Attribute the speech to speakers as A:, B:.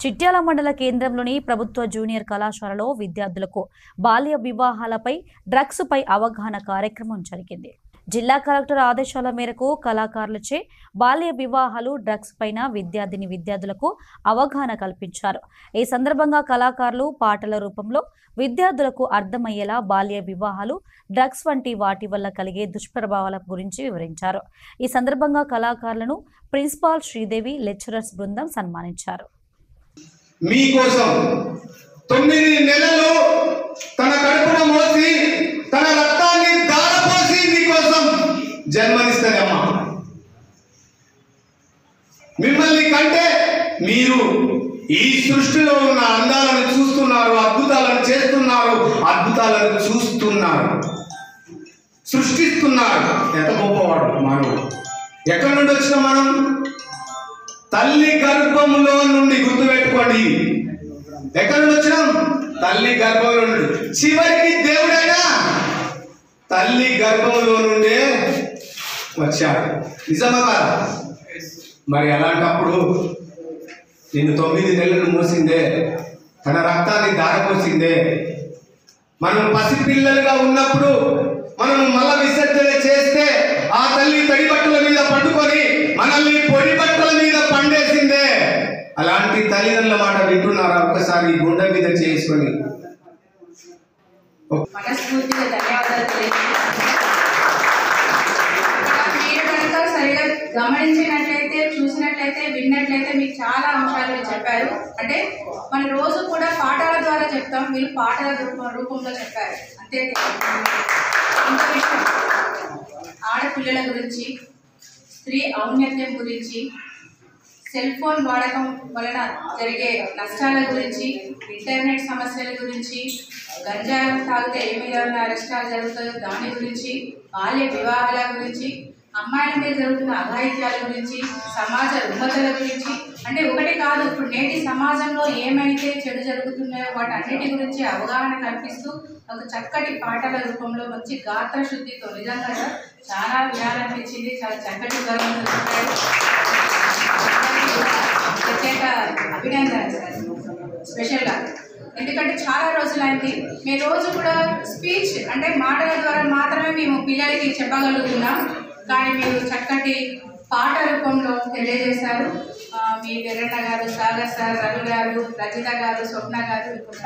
A: చిట్యాల మండల కేంద్రంలోని ప్రభుత్వ జూనియర్ కళాశాలలో విద్యార్థులకు బాల్య వివాహాలపై డ్రగ్స్ పై అవగాహన కార్యక్రమం జరిగింది. జిల్లా కలెక్టర్ ఆదేశాల మేరకు కళాకారులచే బాల్య వివాహాలు డ్రగ్స్ పైన విద్యార్థులకు అవగాహన కల్పించారు. ఈ సందర్భంగా కళాకారులు పాటల రూపంలో విద్యార్థులకు అర్థమయ్యేలా బాల్య వివాహాలు డ్రగ్స్ వంటి వాటి వల్ల కలిగే దుష్ప్రభావాల గురించి వివరించారు. ఈ సందర్భంగా కళాకారులను ప్రిన్సిపాల్ శ్రీదేవి, లెక్చరర్స్ బృందం సన్మానించారు.
B: మీకోసం 9 నెలలు తన కడుపున మోసి తన రక్తాన్ని దారపోసి మీకోసం జన్మనిస్తుంది అమ్మ. మిమ్మల్ని కంటే మీరు ఈ సృష్టిలో ఉన్న అందాలను చూస్తున్నారు, అద్భుతాలను చేస్తున్నారు, అద్భుతాలను చూస్తున్నారు, సృష్టిస్తున్నారు. ఎంత గొప్పవాడు మానవుడు. ఎక్కడి నుండి వచ్చిన మనం? తల్లి గర్భములో నుండి. గుర్తుపెట్టుకోండి, ఎక్కడి నుండి వచ్చినాం? తల్లి గర్భంలో నుండి. చివరికి దేవుడైనా తల్లి గర్భంలో నుండే వచ్చాడు. నిజమా కాదా? మరి అలాంటప్పుడు నిన్ను 9 నెలలు మోసిందే, తన రక్తాన్ని దారపోసిందే. మనం పసిపిల్లలుగా ఉన్నప్పుడు మనం మల విసర్జన చేస్తే ఆ తల్లి తడి బట్టల మీద పండుకొని మనల్ని పొడి బట్టల మీద పండేసిందే. అలాంటి తల్లిదండ్రుల మాట వింటున్నారా? ఒక్కసారి గుండె మీద చేసుకొని
C: మనస్ఫూర్తిగా ధన్యవాదాలు. మీరు కనుక సరిగా గమనించినట్లయితే, చూసినట్లయితే, విన్నట్లయితే మీకు చాలా అంశాలు చెప్పారు. అంటే మన రోజు కూడా పాఠాల ద్వారా చెప్తాం, వీళ్ళు పాటల రూపంలో చెప్పారు. అంతే. ఇంకో విషయం, ఆడపిల్లల గురించి, స్త్రీ ఔన్నత్యం గురించి, సెల్ ఫోన్ వాడకం వలన జరిగే నష్టాల గురించి, ఇంటర్నెట్ సమస్యల గురించి, గంజా తాగితే ఏ విధంగా అరెస్టాలు జరుగుతాయో దాని గురించి, బాల్య వివాహాల గురించి, అమ్మాయిల మీద జరుగుతున్న అఘాయిత్యాల గురించి, సమాజ రుగ్మతల గురించి, అంటే ఒకటి కాదు, ఇప్పుడు నేటి సమాజంలో ఏమైతే చెడు జరుగుతున్నాయో వాటి అన్నిటి గురించి అవగాహన కల్పిస్తూ ఒక చక్కటి పాటల రూపంలో వచ్చి గాత్ర శుద్ధితో నిజంగా చాలా వినాలనిపించింది. చాలా చక్కటి ప్రత్యేక అభినందన సార్, స్పెషల్గా. ఎందుకంటే చాలా రోజులైంది మేము రోజు కూడా స్పీచ్ అంటే మాటల ద్వారా మాత్రమే మేము పిల్లలకి చెప్పగలుగుతున్నాం. కానీ మీరు చక్కటి పాట రూపంలో తెలియజేశారు. మీ వీరన్న గారు, సాగర్ సార్, రవి గారు, రజిత గారు, స్వప్న గారు